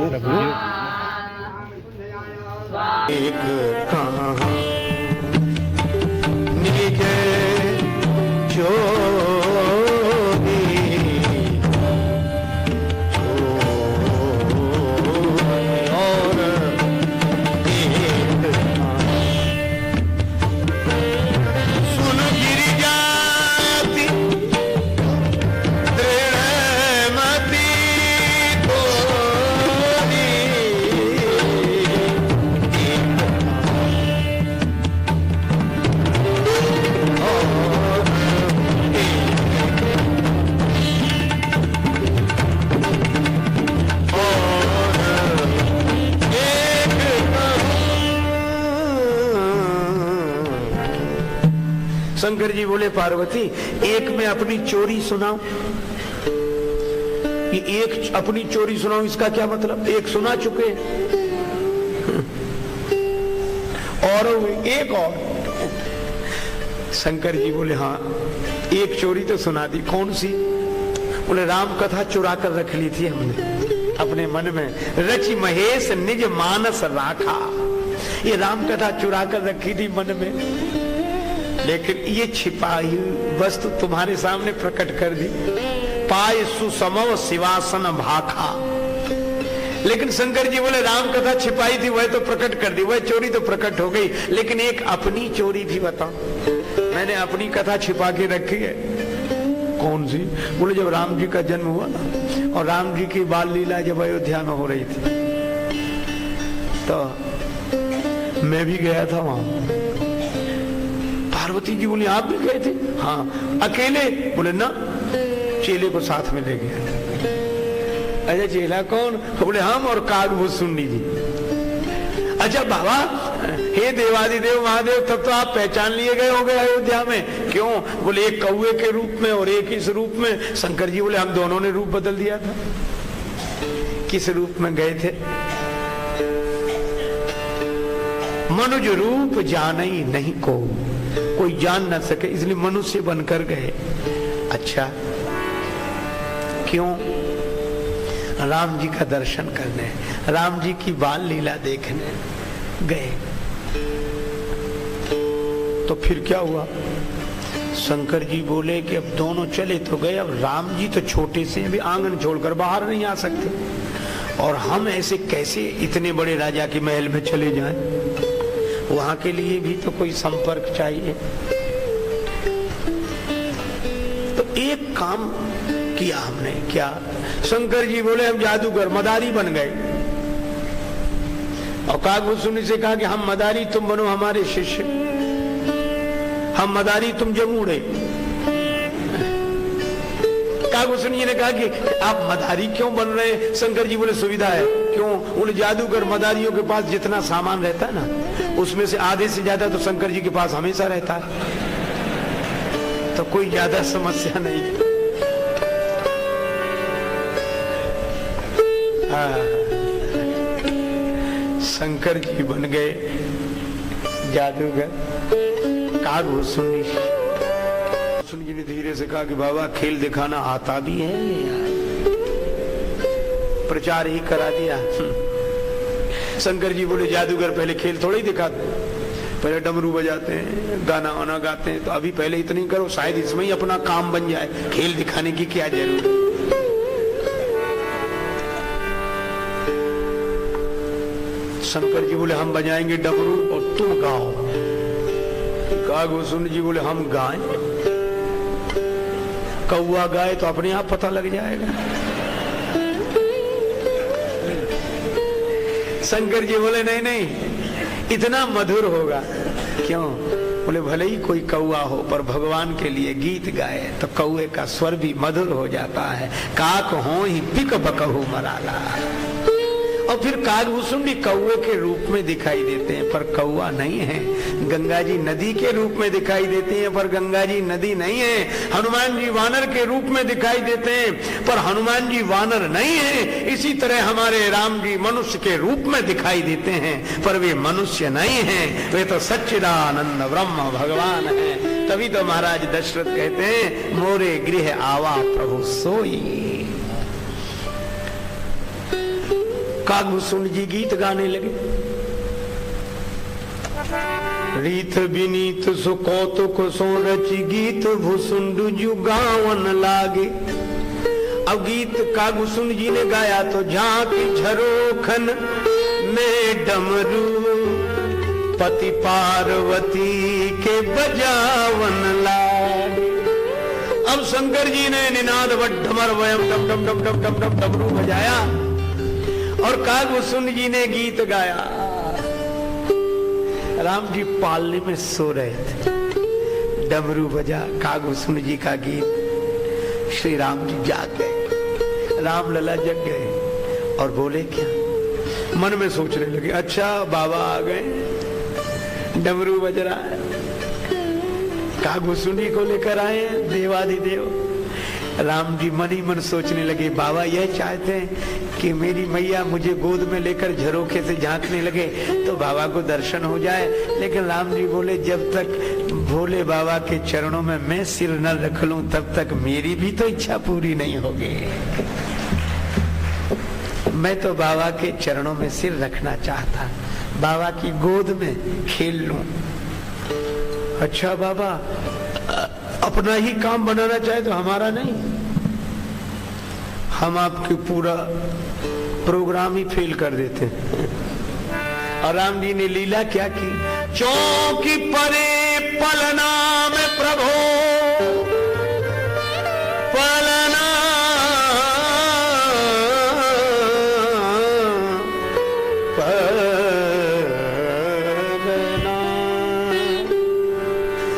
प्रभु। एक कहाँ निज जोगी और एक सुन गिरिजाति दृढ़मति शंकर जी बोले पार्वती एक मैं अपनी चोरी सुनाऊं। ये एक अपनी चोरी सुनाऊं इसका क्या मतलब? एक सुना चुके और एक और। शंकर जी बोले हाँ एक चोरी तो सुना दी। कौन सी? बोले राम कथा चुरा कर रख ली थी हमने अपने मन में। रचि महेश निज मानस राखा। ये राम कथा चुरा कर रखी थी मन में, लेकिन ये छिपाई वस्तु तुम्हारे सामने प्रकट कर दी। पाय सुसमव शिवासन भाखा। लेकिन शंकर जी बोले राम कथा छिपाई थी वह तो प्रकट कर दी, वह चोरी तो प्रकट हो गई, लेकिन एक अपनी चोरी भी बताओ। मैंने अपनी कथा छिपा के रखी है। कौन सी? बोले जब राम जी का जन्म हुआ ना और राम जी की बाल लीला जब अयोध्या में हो रही थी तो मैं भी गया था वहां। पार्वती जी बोली आप भी गए थे? हाँ। अकेले? बोले ना चेले को साथ में ले गया। अच्छा चेला कौन? बोले हम और कागभूषुंडी जी। अच्छा बाबा हे देवादिदेव महादेव तब तो आप पहचान लिए गए होंगे अयोध्या में। क्यों? बोले एक कौए के रूप में और एक इस रूप में। शंकर जी बोले हम दोनों ने रूप बदल दिया था। किस रूप में गए थे? मनुज रूप जानई नहीं को, कोई जान ना सके इसलिए मनुष्य बनकर गए। अच्छा क्यों? राम जी का दर्शन करने, राम जी की बाल लीला देखने गए। तो फिर क्या हुआ? शंकर जी बोले कि अब दोनों चले तो गए, अब राम जी तो छोटे से भी आंगन छोड़कर बाहर नहीं आ सकते, और हम ऐसे कैसे इतने बड़े राजा के महल में चले जाएं? वहां के लिए भी तो कोई संपर्क चाहिए। तो एक काम किया हमने। क्या? शंकर जी बोले हम जादूगर मदारी बन गए, और कागभूषुंडी से कहा कि हम मदारी तुम बनो हमारे शिष्य, हम मदारी तुम जमूड़े। कागभूषुंडी ने कहा कि आप मदारी क्यों बन रहे हैं? शंकर जी बोले सुविधा है। क्यों? बोले जादूगर मदारियों के पास जितना सामान रहता है ना उसमें से आधे से ज्यादा तो शंकर जी के पास हमेशा रहता है, तो कोई ज्यादा समस्या नहीं। शंकर जी बन गए जादूगर। कागभूषुंडी जी ने धीरे से कहा कि बाबा खेल दिखाना आता भी है, प्रचार ही करा दिया। शंकर जी बोले जादूगर पहले खेल थोड़े ही दिखाते, पहले डमरू बजाते हैं, गाना वाना गाते हैं, तो अभी पहले इतनी करो, शायद इसमें ही अपना काम बन जाए। खेल दिखाने की क्या जरूरत? शंकर जी बोले हम बजाएंगे डमरू और तुम गाओ। कागभूषुंडी जी बोले हम गाएं? कौआ गाए तो अपने आप पता लग जाएगा। शंकर जी बोले नहीं नहीं इतना मधुर होगा। क्यों? बोले भले ही कोई कौआ हो पर भगवान के लिए गीत गाए तो कौए का स्वर भी मधुर हो जाता है। काक हो ही पिक बकहू मराला। और फिर कागभूषुंडी कौए के रूप में दिखाई देते हैं पर कौआ नहीं है। गंगा जी नदी के रूप में दिखाई देते हैं पर गंगा जी नदी नहीं है। हनुमान जी वानर के रूप में दिखाई देते हैं पर हनुमान जी वानर नहीं है। इसी तरह हमारे राम जी मनुष्य के रूप में दिखाई देते हैं पर वे मनुष्य नहीं हैं, वे तो सच्चिदानंद ब्रह्म भगवान है। तभी तो महाराज दशरथ कहते हैं मोरे गृह आवा प्रभु सोई। कागभूषण जी गीत गाने लगे। रीत विनीत सो कौतुक सो रचि गीत भूसुंड जु गावन लागे। अब गीत कागभूषण जी ने गाया तो झांकी झरोखन में डमरू पति पार्वती के बजावन लागे। अब शंकर जी ने निनाद वड्ढमर वयम डम डम डम डम डम डम डमरू बजाया और कागभूषण जी ने गीत गाया। राम जी पालने में सो रहे थे, डमरू बजा कागभूषण जी का गीत, श्री राम जी जाग गए, राम लला जग गए और बोले क्या, मन में सोचने लगे अच्छा बाबा आ गए, डमरू बज रहा है, कागभूषण जी को लेकर आए हैं देवाधिदेव। राम जी मन ही मन सोचने लगे बाबा यह चाहते हैं कि मेरी मैया मुझे गोद में लेकर झरोखे से झांकने लगे तो बाबा को दर्शन हो जाए। लेकिन राम जी बोले जब तक भोले बाबा के चरणों में मैं सिर न रख लूं तब तक मेरी भी तो इच्छा पूरी नहीं होगी। मैं तो बाबा के चरणों में सिर रखना चाहता, बाबा की गोद में खेल लूं। अच्छा बाबा अपना ही काम बनाना चाहे तो हमारा नहीं, हम आपके पूरा प्रोग्राम ही फेल कर देते हैं। और राम जी ने लीला क्या की, चौकी परे पलना में प्रभु पलना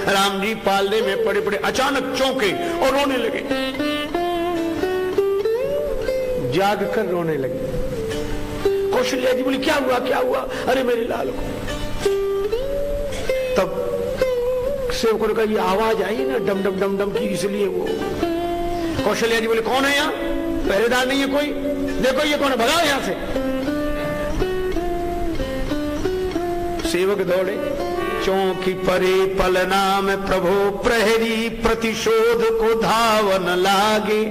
राम जी पालने में पड़े पड़े अचानक चौंके और रोने लगे, जाग कर रोने लगे। कौशल्या जी बोली क्या हुआ क्या हुआ, अरे मेरे लाल को। तब सेवकों ने कहा ये आवाज आई ना डम डम डम डम की, इसलिए वो। कौशल्या जी बोले कौन है यहाँ, पहरेदार नहीं है कोई, देखो ये कौन है, भगाओ यहां से। सेवक दौड़े, चौकी परे पलना में प्रभु प्रहरी प्रतिशोध को धावन लागे।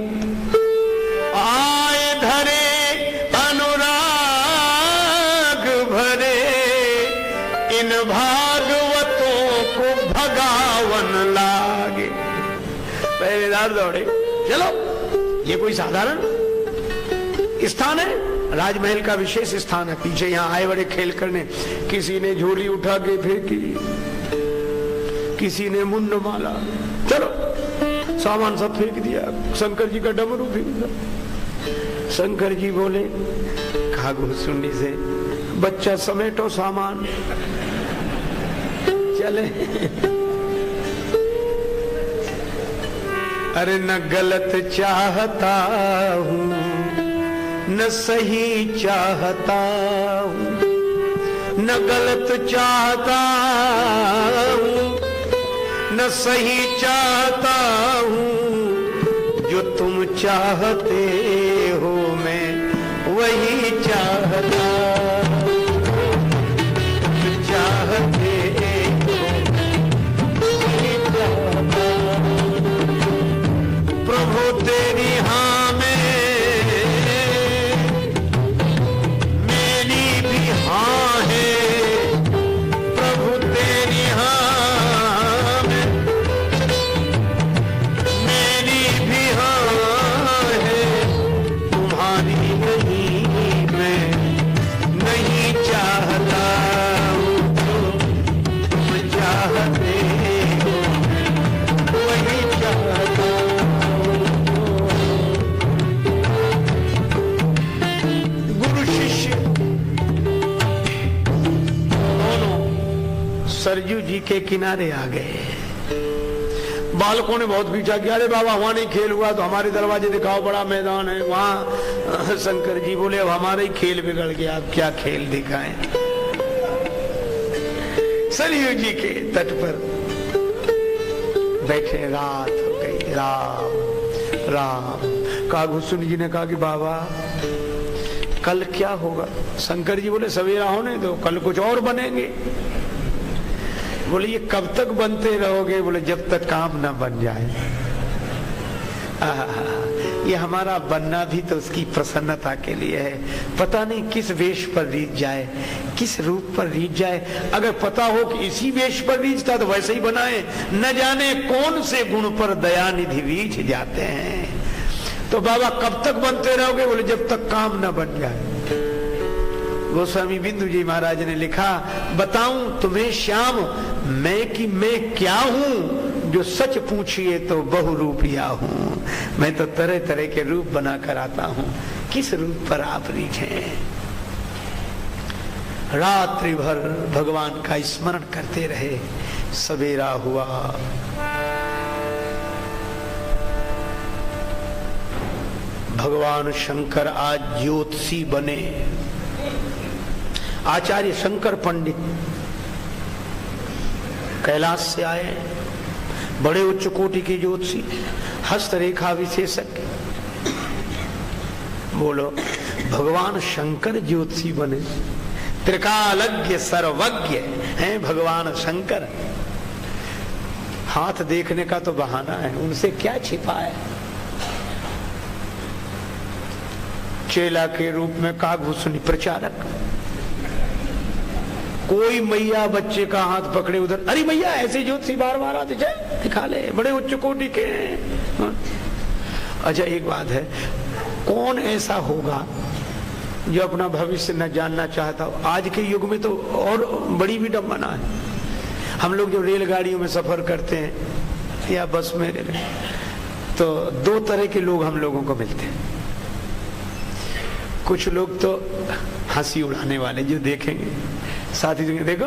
आए धरे अनुराग भरे इन भागवतों को भगावन लागे। पहरेदार दौड़े, चलो ये कोई साधारण स्थान है, राजमहल का विशेष स्थान है। पीछे यहाँ आए बड़े खेल करने, किसी ने झोली उठा के फेंकी, किसी ने मुंड माला, चलो सामान सब फेंक दिया, शंकर जी का डमरू फेंक दिया। शंकर जी बोले कागभूषण जी से बच्चा समेटो सामान, चले। अरे न गलत चाहता हूँ न सही चाहता हूँ, न गलत चाहता हूँ न सही चाहता हूँ, जो तुम चाहते हो मैं वही चाहता हूँ, जो चाहते हो वही चाहता हूँ। प्रभु तेरी हाँ में सरजू जी के किनारे आ गए। बालकों ने बहुत पीछा किया, अरे बाबा वहां नहीं खेल हुआ तो हमारे दरवाजे दिखाओ, बड़ा मैदान है वहां। शंकर जी बोले अब हमारा ही खेल बिगड़ गया, आप क्या खेल दिखाएं। सरयू जी के तट पर बैठे, रात हो गई, राम राम। कागभूषण जी ने कहा कि बाबा कल क्या होगा। शंकर जी बोले सवेरा होने दो, कल कुछ और बनेंगे। बोले ये कब तक बनते रहोगे। बोले जब तक काम न बन जाए। ये हमारा बनना भी तो उसकी प्रसन्नता के लिए है। पता नहीं किस वेश पर रीझ जाए, किस रूप पर रीझ जाए। अगर पता हो कि इसी वेश पर रीझता तो वैसे ही बनाए। न जाने कौन से गुण पर दया निधि रीझ जाते हैं। तो बाबा कब तक बनते रहोगे? बोले जब तक काम न बन जाए। गोस्वामी बिंदु जी महाराज ने लिखा, बताऊं तुम्हें श्याम मैं कि मैं क्या हूं, जो सच पूछिए तो बहुरूपिया हूं। मैं तो तरह तरह के रूप बनाकर आता हूं, किस रूप पर आप रीझे। रात्रि भर भगवान का स्मरण करते रहे। सवेरा हुआ, भगवान शंकर आज ज्योतिषी बने। आचार्य शंकर पंडित कैलाश से आए, बड़े उच्च कोटि के ज्योतिषी, हस्तरेखा विशेषज्ञ। बोलो, भगवान शंकर ज्योतिषी बने, त्रिकालज्ञ सर्वज्ञ हैं भगवान शंकर। हाथ देखने का तो बहाना है, उनसे क्या छिपा है। चेला के रूप में काकभूषणी प्रचारक, कोई मैया बच्चे का हाथ पकड़े उधर, अरे भैया ऐसे ज्योतिषी बार बार आते जाए, दिखा ले, बड़े उच्च कोटि के हैं। अच्छा एक बात है, कौन ऐसा होगा जो अपना भविष्य न जानना चाहता हो? आज के युग में तो और बड़ी विडंबना है। हम लोग जो रेलगाड़ियों में सफर करते हैं या बस में, तो दो तरह के लोग हम लोगों को मिलते हैं। कुछ लोग तो हंसी उड़ाने वाले, जो देखेंगे साथी जी देखो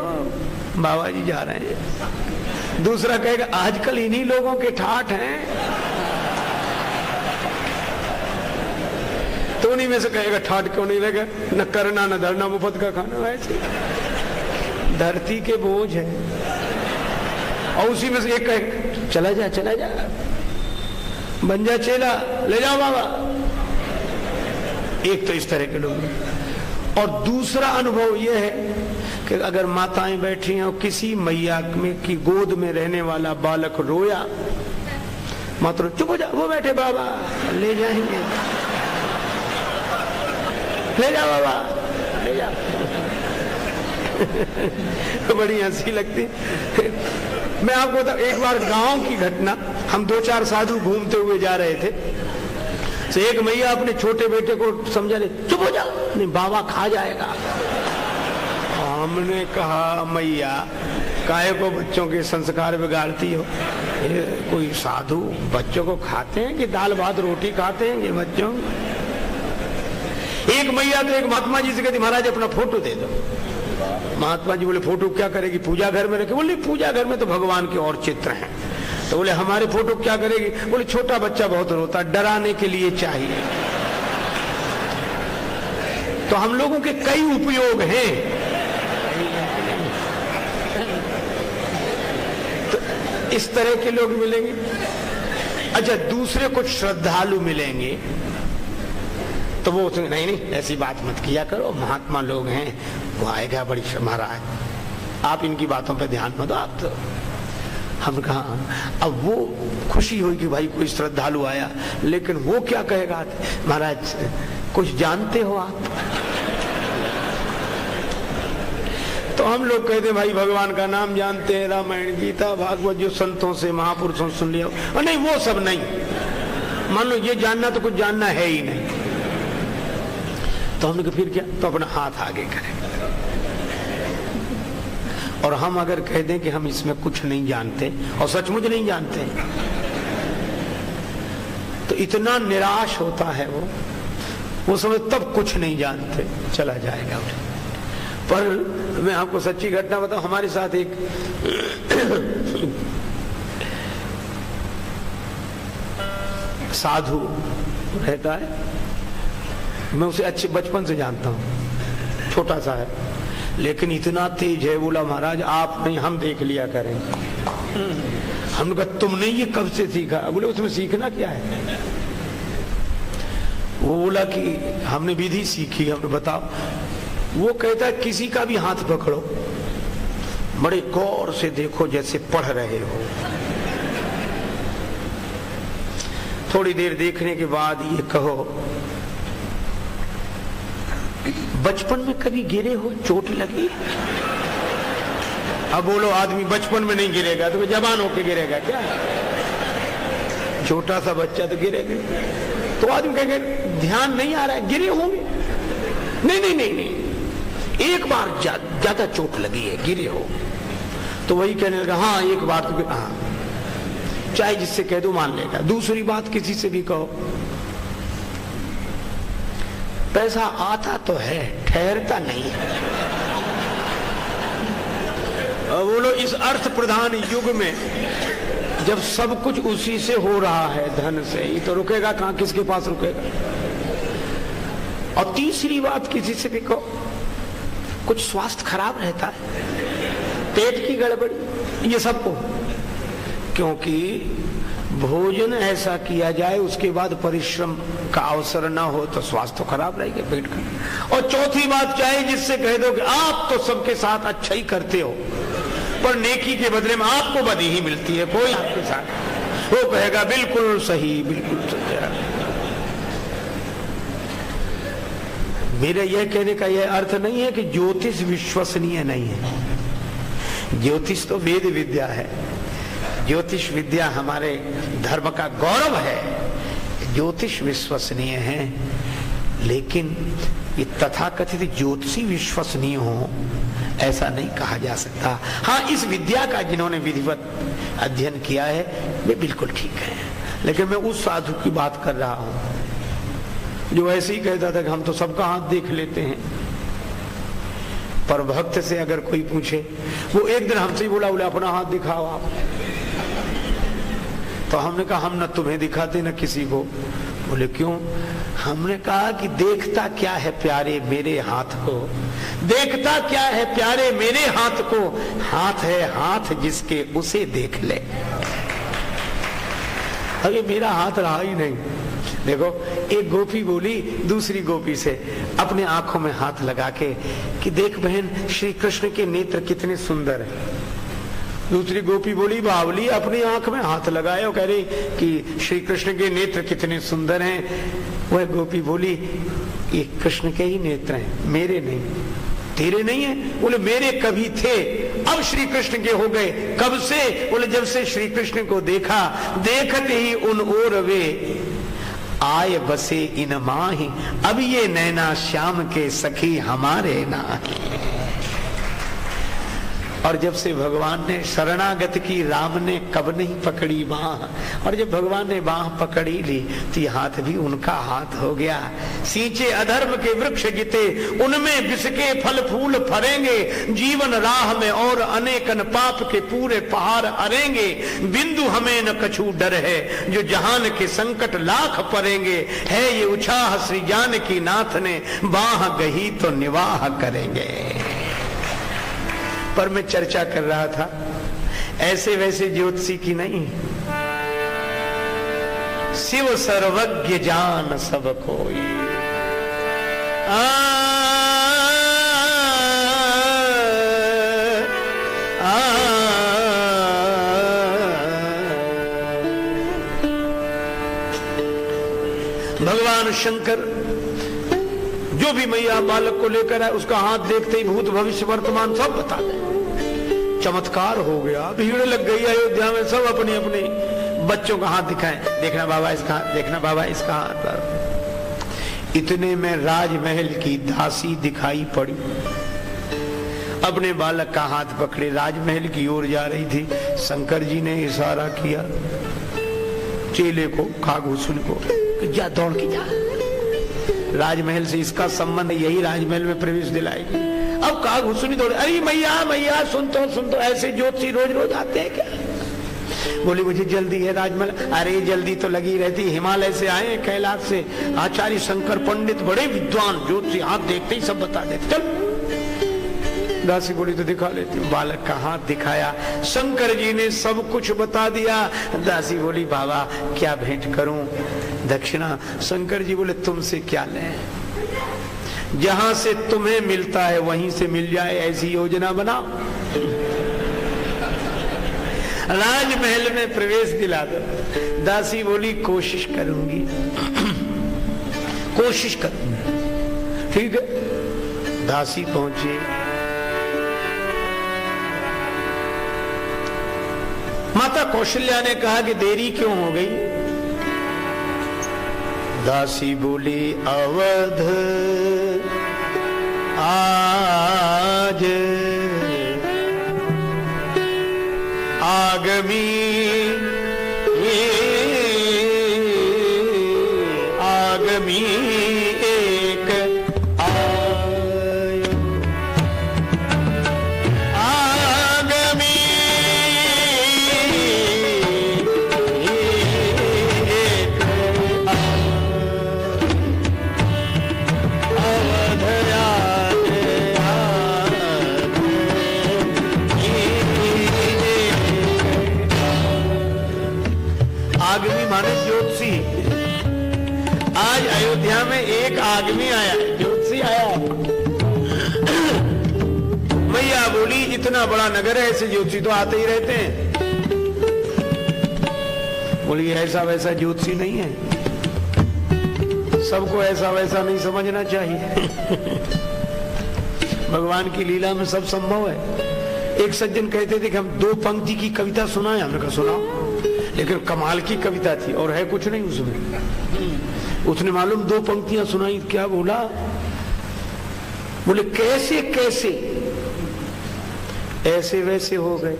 बाबा जी जा रहे हैं। दूसरा कहेगा आजकल इन्हीं लोगों के ठाठ हैं, तो उन्हीं में से कहेगा ठाठ क्यों नहीं रहेगा, न करना न धरना मुफ्त का खाना। ऐसे धरती के बोझ है। और उसी में से एक कहे चला जा चला जा, बन जा चेला, ले जाओ बाबा। एक तो इस तरह के लोग। और दूसरा अनुभव यह है कि अगर माताएं बैठी हैं और किसी मैया में की गोद में रहने वाला बालक रोया, माता चुप हो जा, वो बैठे बाबा ले जाएंगे, ले जा बाबा ले जा। बड़ी हंसी लगती। मैं आपको बता, एक बार गांव की घटना, हम 2-4 साधु घूमते हुए जा रहे थे, तो एक मैया अपने छोटे बेटे को समझा ले, चुप हो जा, नहीं बाबा खा जाएगा। हमने कहा मैया काहे को बच्चों के संस्कार बिगाड़ती हो? ये कोई साधु बच्चों को खाते हैं कि दाल भात रोटी खाते हैं ये बच्चों? एक मैया तो एक महात्मा जी से कहती महाराज अपना फोटो दे दो। महात्मा जी बोले फोटो क्या करेगी, पूजा घर में रखे? बोले पूजा घर में तो भगवान के और चित्र हैं। तो बोले हमारे फोटो क्या करेगी? बोले छोटा बच्चा बहुत रोता, डराने के लिए चाहिए। तो हम लोगों के कई उपयोग हैं। तो इस तरह के लोग मिलेंगे। अच्छा दूसरे कुछ श्रद्धालु मिलेंगे तो वो नहीं नहीं ऐसी बात मत किया करो, महात्मा लोग हैं, वो आएगा बड़ी महाराज आप इनकी बातों पे ध्यान मत दो आप। तो हम कहा अब वो खुशी हुई कि भाई कोई श्रद्धालु आया, लेकिन वो क्या कहेगा, महाराज कुछ जानते हो आप? तो हम लोग कहते हैं भाई भगवान का नाम जानते हैं, रामायण गीता भागवत जो संतों से महापुरुषों से सुन लिया। और नहीं वो सब नहीं, मान लो ये जानना तो कुछ जानना है ही नहीं। तो हमने कहा फिर क्या? तो अपना हाथ आगे करें। और हम अगर कह दें कि हम इसमें कुछ नहीं जानते और सचमुच नहीं जानते, तो इतना निराश होता है वो समय तब कुछ नहीं जानते चला जाएगा। पर मैं आपको सच्ची घटना बताऊं, हमारे साथ एक साधु रहता है, मैं उसे अच्छे बचपन से जानता हूं, छोटा सा है लेकिन इतना तेज है। बोला महाराज आप नहीं हम देख लिया करेंगे। हमने कहा तुमने ये कब से सीखा? बोले उसमें सीखना क्या है? वो बोला कि हमने विधि सीखी। हमने बताओ। वो कहता है किसी का भी हाथ पकड़ो, बड़े गौर से देखो जैसे पढ़ रहे हो। थोड़ी देर देखने के बाद ये कहो, बचपन में कभी गिरे हो, चोट लगी? अब बोलो आदमी बचपन में नहीं गिरेगा तो जवान होके गिरेगा क्या? छोटा सा बच्चा तो गिरेगा। तो आदमी कहेंगे ध्यान नहीं आ रहा है, गिरे होंगे। नहीं नहीं नहीं नहीं, एक बार ज्यादा चोट लगी है, गिरे हो। तो वही कहने लगा हाँ एक बार तो, हाँ, चाहे जिससे कह दो मान लेगा। दूसरी बात किसी से भी कहो, पैसा आता तो है, ठहरता नहीं है। बोलो इस अर्थ प्रधान युग में जब सब कुछ उसी से हो रहा है, धन से, ये तो रुकेगा कहां, किसके पास रुकेगा? और तीसरी बात किसी से भी कहो, कुछ स्वास्थ्य खराब रहता है, पेट की गड़बड़ी, ये सबको, क्योंकि भोजन ऐसा किया जाए उसके बाद परिश्रम का अवसर ना हो तो स्वास्थ्य तो खराब रहेगा पेट का। और चौथी बात चाहे जिससे कह दो कि आप तो सबके साथ अच्छा ही करते हो पर नेकी के बदले में आपको बदी ही मिलती है, कोई आपके साथ, वो कहेगा बिल्कुल सही, बिल्कुल सही। मेरे यह कहने का यह अर्थ नहीं है कि ज्योतिष विश्वसनीय नहीं है। ज्योतिष तो वेद विद्या है, ज्योतिष विद्या हमारे धर्म का गौरव है, ज्योतिष विश्वसनीय है, लेकिन ये तथाकथित ज्योतिषी विश्वसनीय हो ऐसा नहीं कहा जा सकता। हाँ, इस विद्या का जिन्होंने विधिवत अध्ययन किया है वे बिल्कुल ठीक है, लेकिन मैं उस साधु की बात कर रहा हूं जो ऐसे ही कहता था कि हम तो सबका हाथ देख लेते हैं। पर भक्त से अगर कोई पूछे, वो एक दिन हमसे ही बोला, बोले अपना हाथ दिखाओ आप। तो हमने कहा हम न तुम्हें दिखाते न किसी को। बोले क्यों? हमने कहा कि देखता क्या है प्यारे मेरे हाथ को, देखता क्या है प्यारे मेरे हाथ को, हाथ है हाथ जिसके उसे देख ले। अरे मेरा हाथ रहा ही नहीं। देखो एक गोपी बोली दूसरी गोपी से अपने आंखों में हाथ लगा के कि देख बहन श्री कृष्ण के नेत्र कितने सुंदर हैं। दूसरी गोपी बोली बावली अपनी आंख में हाथ लगाए और कह रही कि श्री कृष्ण के नेत्र कितने सुंदर हैं। वह गोपी बोली ये कृष्ण के ही नेत्र हैं, मेरे नहीं। तेरे नहीं है? बोले मेरे कभी थे, अब श्री कृष्ण के हो गए। कब से? बोले जब से श्री कृष्ण को देखा, देखते ही उन ओर वे आए बसे इन माही, अब ये नैना श्याम के सखी हमारे नाही। और जब से भगवान ने शरणागत की राम ने कब नहीं पकड़ी बाह, और जब भगवान ने बाह पकड़ी ली तो ये हाथ भी उनका हाथ हो गया। सींचे अधर्म के वृक्ष जिते उनमें बिसके फल फूल फरेंगे, जीवन राह में और अनेकन पाप के पूरे पहाड़ अरेंगे। बिंदु हमें न कछु डर है जो जहान के संकट लाख परेंगे, है ये उछाह श्री जानकी नाथ ने बाह गही तो निवाह करेंगे। पर मैं चर्चा कर रहा था ऐसे वैसे ज्योतिषी की नहीं, शिव सर्वज्ञ जान सब कोई। भगवान शंकर जो भी मैया बालक को लेकर आए उसका हाथ देखते ही भूत भविष्य वर्तमान सब बता दे। चमत्कार हो गया, भीड़ लग गई अयोध्या में, सब अपने अपने बच्चों का हाथ दिखाएं, देखना बाबा इसका हाथ, देखना बाबा इसका हाथ। इतने में राजमहल की दासी दिखाई पड़ी, अपने बालक का हाथ पकड़े राजमहल की ओर जा रही थी। शंकर जी ने इशारा किया चेले को, कागभूषण को, जा दौड़ के जा, राजमहल से इसका संबंध यही राजमहल में प्रवेश दिलाएगी। अब कागभूषणी दौड़े, अरे मैया मैया सुन तो ऐसे ज्योतिषी रोज रोज आते हैं क्या? बोली मुझे जल्दी है राजमहल। अरे जल्दी तो लगी रहती, हिमालय से आए कैलाश से, आचार्य शंकर पंडित बड़े विद्वान ज्योतिषी, हाथ देखते ही सब बता देते, चल। दासी बोली तो दिखा लेती हूँ। बालक का हाथ दिखाया, शंकर जी ने सब कुछ बता दिया। दासी बोली बाबा क्या भेंट करूं, दक्षिणा? शंकर जी बोले तुमसे क्या लें, जहां से तुम्हें मिलता है वहीं से मिल जाए ऐसी योजना बनाओ। राजमहल में प्रवेश दिला दो। दासी बोली कोशिश करूंगी, कोशिश करूंगी। ठीक है, दासी पहुंची। माता कौशल्या ने कहा कि देरी क्यों हो गई? दासी बोली अवध आज आगमी आगमी एक आगमी एक आगमी माने ज्योतिषी। आज अयोध्या में एक आगमी आया, ज्योतिषी आया। मैया बोली इतना बड़ा नगर है, ऐसे ज्योतिषी तो आते ही रहते हैं। बोली ऐसा वैसा ज्योतिषी नहीं है, सबको ऐसा वैसा नहीं समझना चाहिए। भगवान की लीला में सब संभव है। एक सज्जन कहते थे कि हम 2 पंक्ति की कविता सुनाए। हमने कहा सुनाओ, लेकिन कमाल की कविता थी और है कुछ नहीं उसमें। उसने मालूम 2 पंक्तियां सुनाई। क्या बोला? बोले कैसे कैसे ऐसे वैसे हो गए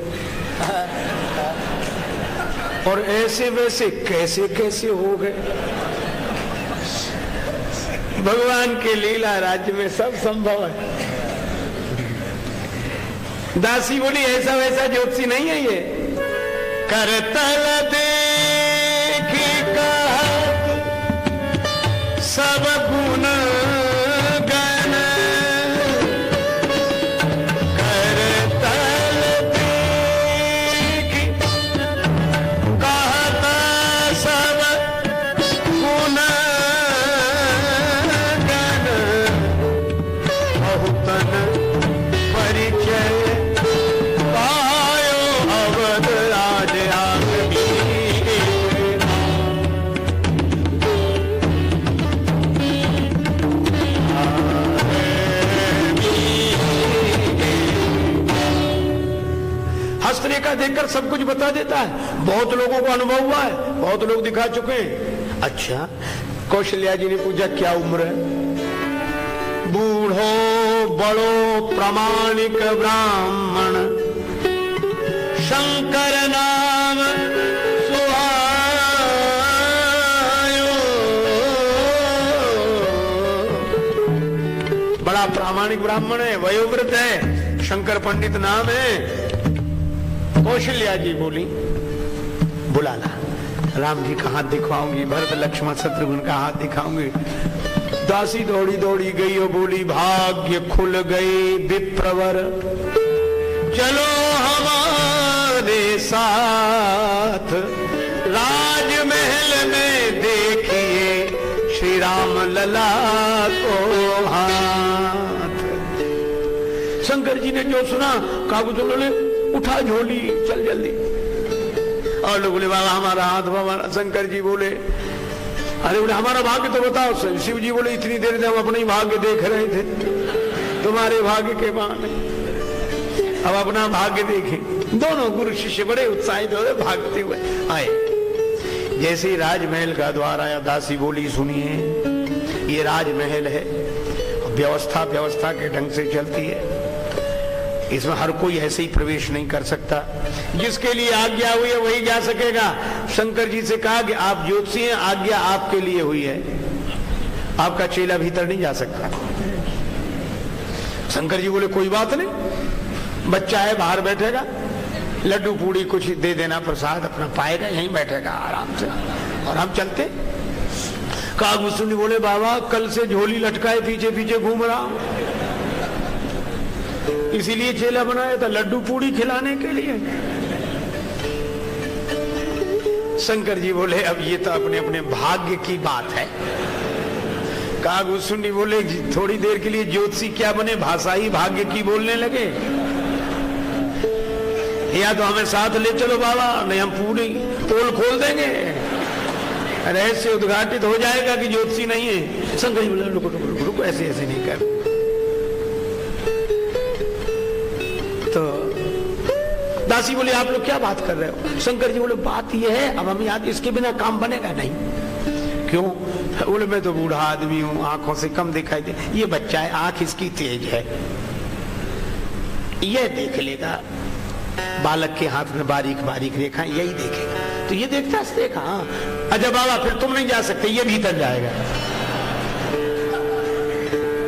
और ऐसे वैसे कैसे कैसे हो गए। भगवान के लीला राज्य में सब संभव है। दासी बोली ऐसा वैसा ज्योतिषी नहीं है ये। करतल देखी कहत सब गुण गण, करतल देखी कहत सब गुण गण, बहुतन परिचय हस्तरेखा देखकर सब कुछ बता देता है। बहुत लोगों को अनुभव हुआ है, बहुत लोग दिखा चुके हैं। अच्छा, कौशल्या जी ने पूछा क्या उम्र है? बूढ़ो बड़ो प्रामाणिक ब्राह्मण, शंकर नाम सुहायो। बड़ा प्रामाणिक ब्राह्मण है, वयोवृद्ध है, शंकर पंडित नाम है। कौशल्या जी बोली बुलाना। राम जी का हाथ दिखवाऊंगी, भरत लक्ष्मण शत्रुघ्न का हाथ दिखाऊंगी। दासी दौड़ी दौड़ी गई और बोली भाग्य खुल गए विप्रवर, चलो हमारे साथ राजमहल में देखिए श्री राम लला को हाथ। शंकर जी ने जो सुना काबू तो बोले उठा झोली चल जल्दी। और लोग बोले बाबा हमारा हाथ हमारा। शंकर जी बोले अरे बोले हमारा भाग्य तो बताओ। शिव जी बोले इतनी देर से हम अपने ही भाग्य देख रहे थे, तुम्हारे भाग्य के बहाने अब अपना भाग्य देखें। दोनों गुरु शिष्य बड़े उत्साहित हो भागते हुए आए। जैसे ही राजमहल का द्वार आया, दासी बोली सुनिए ये राजमहल है, व्यवस्था के ढंग से चलती है, इसमें हर कोई ऐसे ही प्रवेश नहीं कर सकता। जिसके लिए आज्ञा हुई है वही जा सकेगा। शंकर जी से कहा कि आप ज्योतिषी हैं, आज्ञा आपके लिए हुई है, आपका चेला भीतर नहीं जा सकता। शंकर जी बोले कोई बात नहीं, बच्चा है बाहर बैठेगा, लड्डू पूड़ी कुछ दे देना प्रसाद, अपना पाएगा, यहीं बैठेगा आराम से और हम चलते। कागभूषण बोले बाबा कल से झोली लटकाए पीछे पीछे घूम रहा हूं, इसीलिए चेला बनाया था, लड्डू पूड़ी खिलाने के लिए। शंकर जी बोले अब ये तो अपने अपने भाग्य की बात है। कागभूषण बोले थोड़ी देर के लिए ज्योतिषी क्या बने, भाषा ही भाग्य की बोलने लगे। या तो हमें साथ ले चलो बाबा, नहीं हम पूरी पोल खोल देंगे, रहस्य उद्घाटित हो जाएगा कि ज्योतिषी नहीं है। शंकर जी बोले रुको रुको रुको रुको, ऐसे ऐसे नहीं कर। तो दासी बोले आप लोग क्या बात कर रहे हो? शंकर जी बोले बात ये है, अब हम याद, इसके बिना काम बनेगा नहीं। क्यों? बोले मैं तो बूढ़ा आदमी हूं, आंखों से कम दिखाई दे, ये बच्चा है, आंख इसकी तेज है, ये देख लेगा। बालक के हाथ में बारीक बारीक रेखा, यही देखेगा। तो ये देखता है, देखा अच्छा बाबा फिर तुम नहीं जा सकते, ये भीतर जाएगा।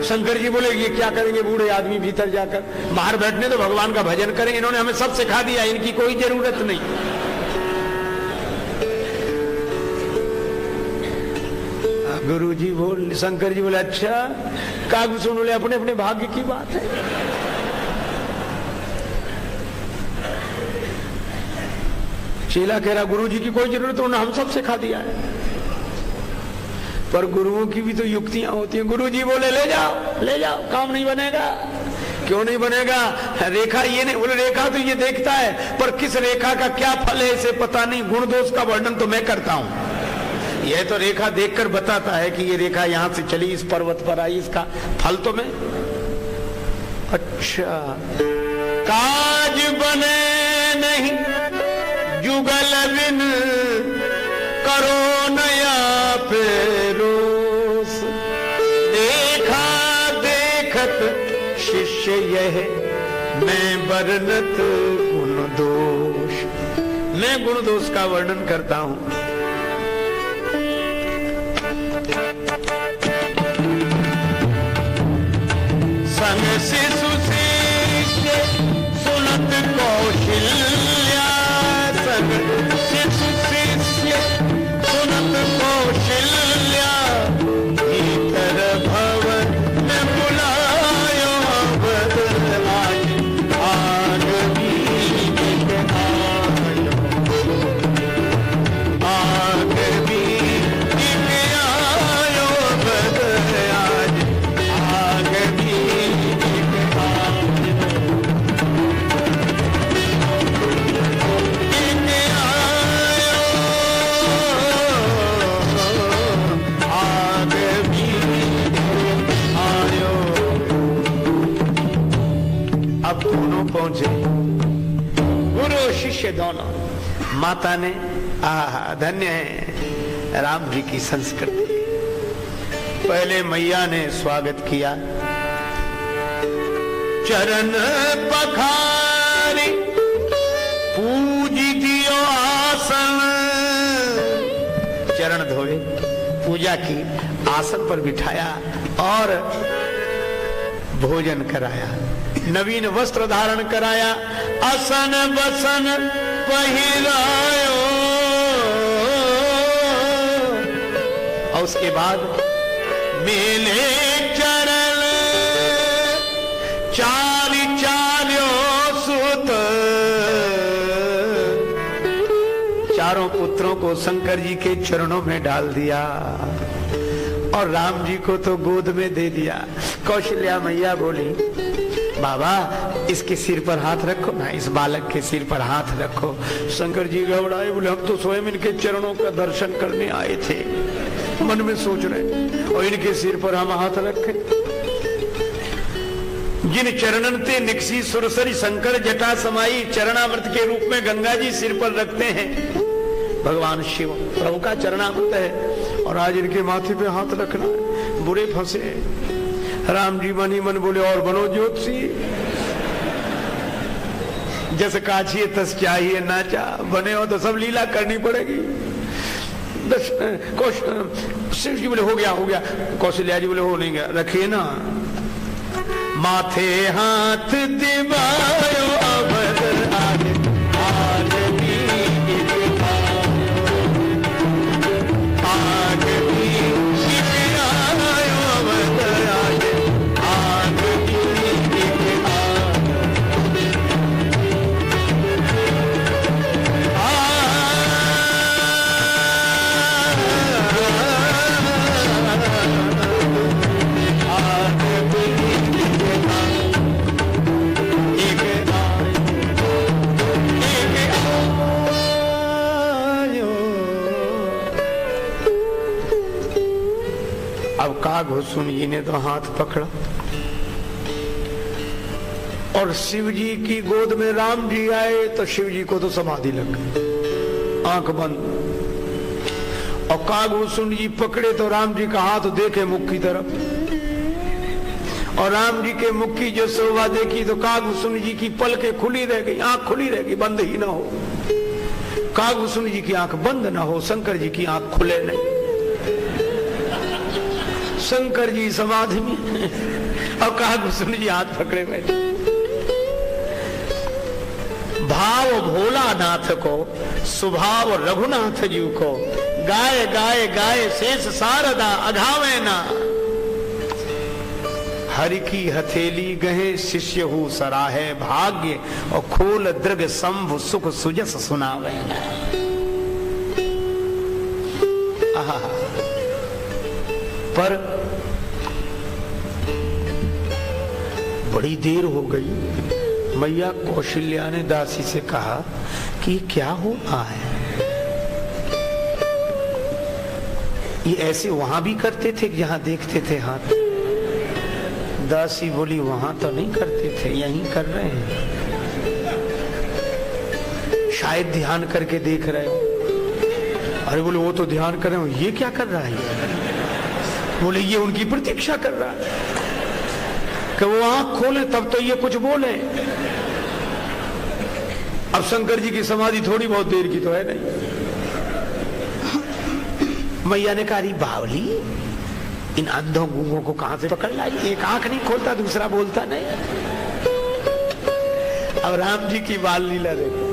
शंकर जी बोले ये क्या करेंगे बूढ़े आदमी भीतर जाकर? बाहर बैठने तो भगवान का भजन करें, इन्होंने हमें सब सिखा दिया, इनकी कोई जरूरत नहीं। गुरु जी बोल, शंकर जी बोले अच्छा कागज सुन, बोले अपने अपने भाग्य की बात है। चेला कह रहा गुरु जी की कोई जरूरत, उन्होंने हम सब सिखा दिया है। पर गुरुओं की भी तो युक्तियां होती हैं। गुरु जी बोले ले जाओ, काम नहीं बनेगा। क्यों नहीं बनेगा? रेखा ये नहीं, बोले रेखा तो ये देखता है, पर किस रेखा का क्या फल है इसे पता नहीं। गुण दोष का वर्णन तो मैं करता हूं, यह तो रेखा देखकर बताता है कि ये रेखा यहां से चली, इस पर्वत पर आई, इसका फल तो मैं। अच्छा काज बने नहीं जुगल बिन, करो नया पेरोस। देखा देखत शिष्य यह, मैं वर्णत गुण दोष। मैं गुण दोष का वर्णन करता हूं। संग शिशु शिष्य सुनत कौशल्या, संग शिशु शिष्य सुनत कौशल्या। भीतर भवन में बुलायो अवध आज, आग बीत आयो, आग बीत आयो अवध आज, आग बीत आयो। अब दोनों पहुंचे, गुरु शिष्य दोनों। माता ने आहा धन्य है राम जी की संस्कृति। पहले मैया ने स्वागत किया, चरण पखारी पूज दियो आसन। चरण धोए, पूजा की, आसन पर बिठाया और भोजन कराया, नवीन वस्त्र धारण कराया, असन बसन पहिरायो। और उसके बाद मेले चरण चारि चार्यो सुत। चारों पुत्रों को शंकर जी के चरणों में डाल दिया और राम जी को तो गोद में दे दिया। कौशल्या मैया बोली बाबा इसके सिर पर हाथ रखो ना, इस बालक के सिर पर हाथ रखो। शंकर जी घबराए, बोले हम तो स्वयं इनके चरणों का दर्शन करने आए थे। मन में सोच रहे और इनके सिर पर हम हाथ रखें। जिन चरणन ते निकसी सुरसरी शंकर जटा समाई, चरणामृत के रूप में गंगा जी सिर पर रखते हैं। भगवान शिव प्रभु का चरणामृत है और आज इनके माथे पे हाथ रखना है। बुरे फंसे। राम जी मन ही मन बोले और बनो ज्योतिषी, जैसे काछिए तस चाहिए नाचा। बने हो तो सब लीला करनी पड़ेगी। शिव जी बोले हो गया। कौशल्या जी बोले हो नहीं गया, रखिए ना। माथे हाथ दिवायो अवध आज, आज अब कागभूषण जी ने तो हाथ पकड़ा और शिव जी की गोद में राम जी आए तो शिव जी को तो समाधि लग गई, आंख बंद। और कागभूषण जी पकड़े तो राम जी का हाथ देखे मुख की तरफ, और राम जी के मुख की जो शोभा देखी तो कागभूषण जी की पलकें खुली रह गई, आंख खुली रह गई, बंद ही ना हो। कागभूषण जी की आंख बंद ना हो, शंकर जी की आंख खुले नहीं। शंकर जी समाधि में और कागभूषण जी हाथ पकड़े बैठे। भाव भोलानाथ को, स्वभाव रघुनाथ जी को, गाय गाय गाय शेष शारदा अघावे ना। हरि की हथेली गहे शिष्य हु सराहे भाग्य, और खोल दृग शंभु सुख सुजस सुनावे ना। पर बड़ी देर हो गई। मैया कौशल्या ने दासी से कहा कि ये क्या हो रहा है? ये ऐसे वहां भी करते थे जहां देखते थे हाथ? दासी बोली वहां तो नहीं करते थे, यहीं कर रहे हैं, शायद ध्यान करके देख रहे हो। अरे बोले वो तो ध्यान कर रहे हो, ये क्या कर रहा है? बोले ये उनकी प्रतीक्षा कर रहा है कि वो आंख खोले तब तो ये कुछ बोले। अब शंकर जी की समाधि थोड़ी बहुत देर की तो है नहीं। मैया ने कहा बावली, इन अंधों गूंगों को कहां से पकड़ लाई? एक आंख नहीं खोलता, दूसरा बोलता नहीं। अब राम जी की बाल लीला देखो,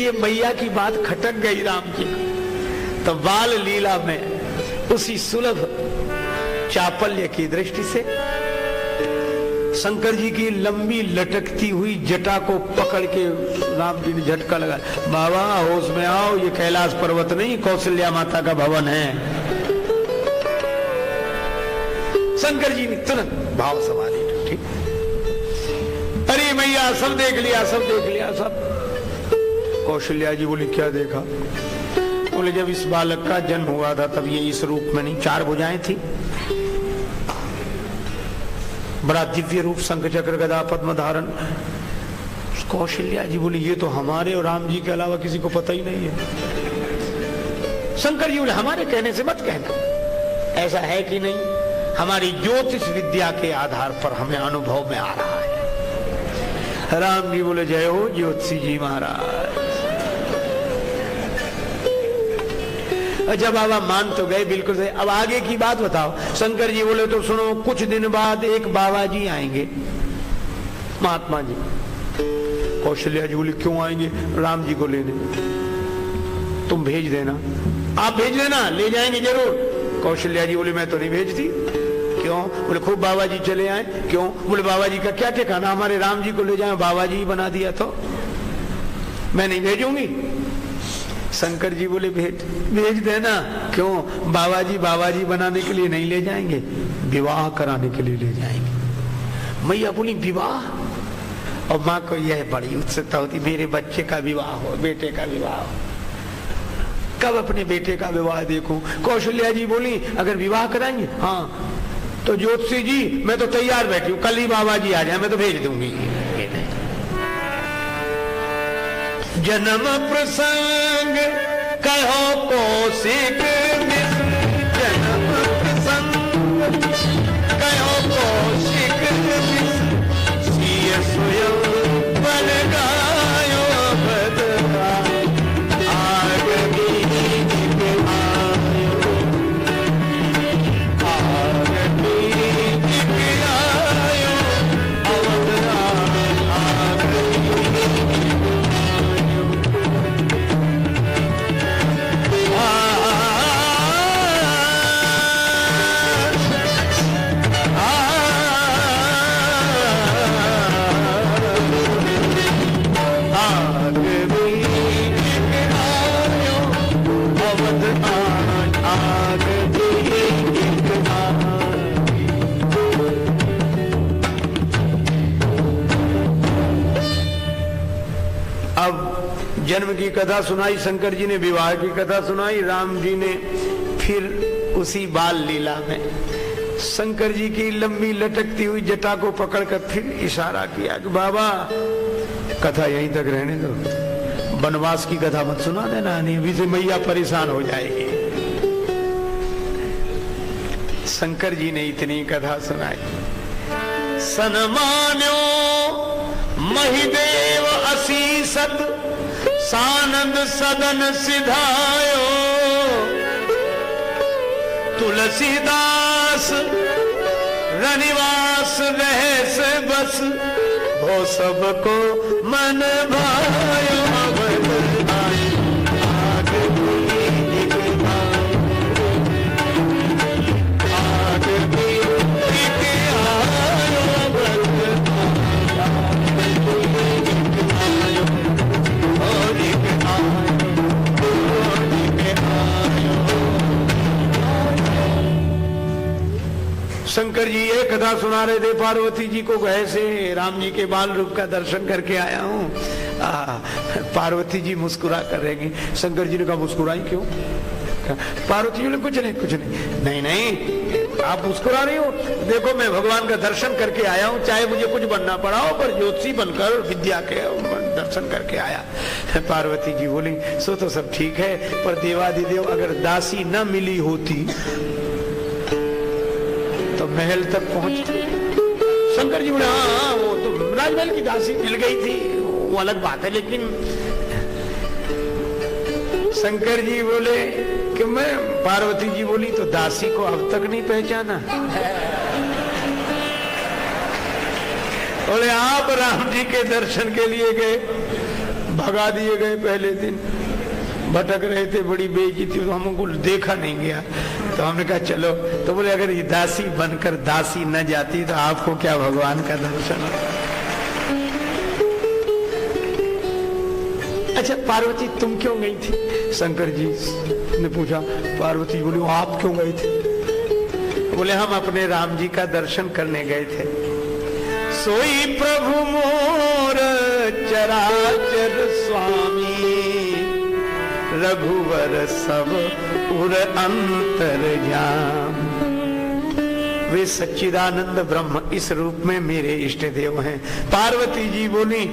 ये मैया की बात खटक गई राम जी को, तो बाल लीला में उसी सुलभ चापल्य की दृष्टि से शंकर जी की लंबी लटकती हुई जटा को पकड़ के राम जी ने झटका लगा। बाबा होश में आओ, ये कैलाश पर्वत नहीं, कौशल्या माता का भवन है। शंकर जी ने तुरंत भाव समाधि ठीक। अरे मैया सब देख लिया, सब देख लिया, सब। कौशल्या जी बोली क्या देखा? बोले जब इस बालक का जन्म हुआ था तब ये इस रूप में नहीं, 4 भुजाएं थी, बड़ा दिव्य रूप, शंख चक्र गदा पद्म धारण। कौशल्या जी बोली ये तो हमारे और राम जी के अलावा किसी को पता ही नहीं है। शंकर जी बोले हमारे कहने से मत कहना, ऐसा है कि नहीं, हमारी ज्योतिष विद्या के आधार पर हमें अनुभव में आ रहा है। राम जी बोले जय हो ज्योतिषी जी महाराज। अच्छा बाबा मान तो गए, बिल्कुल सही। अब आगे की बात बताओ। शंकर जी बोले तो सुनो, कुछ दिन बाद एक बाबा जी आएंगे, महात्मा जी। कौशल्या जी बोले क्यों आएंगे? राम जी को लेने। तुम भेज देना। आप भेज देना, ले जाएंगे जरूर। कौशल्या जी बोले मैं तो नहीं भेजती। क्यों? बोले खूब बाबा जी चले आए। क्यों? बोले बाबा जी का क्या ठिकाना, हमारे राम जी को ले जाए, बाबा जी बना दिया तो मैं नहीं भेजूंगी। शंकर जी बोले भेज देना। क्यों? बाबा जी बनाने के लिए नहीं ले जाएंगे, विवाह कराने के लिए ले जाएंगे। मैया बोली विवाह? और माँ को यह बड़ी उत्सुकता होती, मेरे बच्चे का विवाह हो, बेटे का विवाह हो, कब अपने बेटे का विवाह देखूं। कौशल्या जी बोली अगर विवाह कराएंगे, हाँ तो ज्योतिषी जी मैं तो तैयार बैठी हूँ, कल ही बाबा जी आ जाए, मैं तो भेज दूंगी। जन्म प्रसंग कहो कौशिक, जन्म प्रसंग कहो कौशिक, स्वयं बन गायो बदला, आग बीच आयो, आग बीच आयो, अवतार आग जन्म की कथा सुनाई, शंकर जी ने विवाह की कथा सुनाई, राम जी ने फिर उसी बाल लीला में शंकर जी की लंबी लटकती हुई जटा को पकड़कर फिर इशारा किया कि बाबा कथा यहीं तक रहने दो, वनवास की कथा मत सुना देना, नहीं अभी से मैया परेशान हो जाएगी। शंकर जी ने इतनी कथा सुनाई। सनमान्यो महिदेव असीसत सानंद सदन सिधायो, तुलसीदास रनिवास रहस बस, वो सबको मन भायो। शंकर जी ये कथा सुना रहे थे पार्वती जी को, ऐसे राम जी के बाल रूप का दर्शन करके आया हूँ। पार्वती जी मुस्कुरा कर रहेंगी। शंकर जी ने कहा मुस्कुराई क्यों? पार्वती जी ने कुछ नहीं कुछ नहीं। नहीं नहीं आप मुस्कुरा रही हो, देखो मैं भगवान का दर्शन करके आया हूँ, चाहे मुझे कुछ बनना पड़ा हो पर ज्योतिषी बनकर विद्या के दर्शन करके आया। पार्वती जी बोली सो तो सब ठीक है, पर देवादिदेव अगर दासी न मिली होती तो महल तक पहुंचते। शंकर जी बोले हाँ वो तो राजमहल की दासी मिल गई थी वो अलग बात है, लेकिन शंकर जी बोले कि मैं, पार्वती जी बोली तो दासी को अब तक नहीं पहचाना? बोले आप राम जी के दर्शन के लिए गए, भगा दिए गए, पहले दिन भटक रहे थे, बड़ी बेइज्जती, तो हमको देखा नहीं गया, तो हमने कहा चलो। तो बोले अगर ये दासी बनकर दासी न जाती तो आपको क्या भगवान का दर्शन हो? अच्छा पार्वती तुम क्यों गई थी? शंकर जी ने पूछा। पार्वती बोली आप क्यों गए थे? बोले हम अपने राम जी का दर्शन करने गए थे। सोई प्रभु मोर चराचर स्वामी, रघुवर सब उर अंतर्याम। वे सच्चिदानंद ब्रह्म इस रूप में मेरे इष्ट देव हैं। पार्वती जी बोली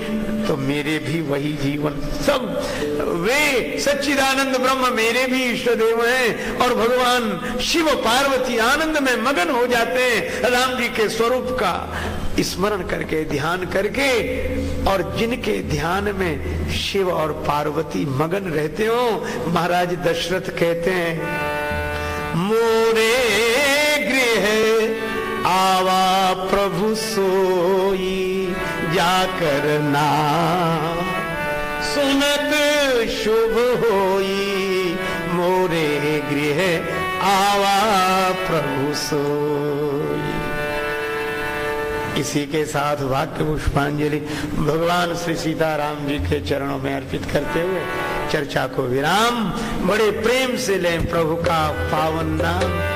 तो मेरे भी वही जीवन, सब वे सच्चिदानंद ब्रह्म मेरे भी इष्ट देव हैं। और भगवान शिव पार्वती आनंद में मगन हो जाते हैं राम जी के स्वरूप का स्मरण करके, ध्यान करके। और जिनके ध्यान में शिव और पार्वती मगन रहते हो, महाराज दशरथ कहते हैं मोरे गृह आवा प्रभु सोई, जाकर नाम सुनत शुभ होई। मोरे गृह आवा प्रभु सोई। इसी के साथ वाक्य पुष्पांजलि भगवान श्री सीताराम जी के चरणों में अर्पित करते हुए चर्चा को विराम बड़े प्रेम से लें। प्रभु का पावन नाम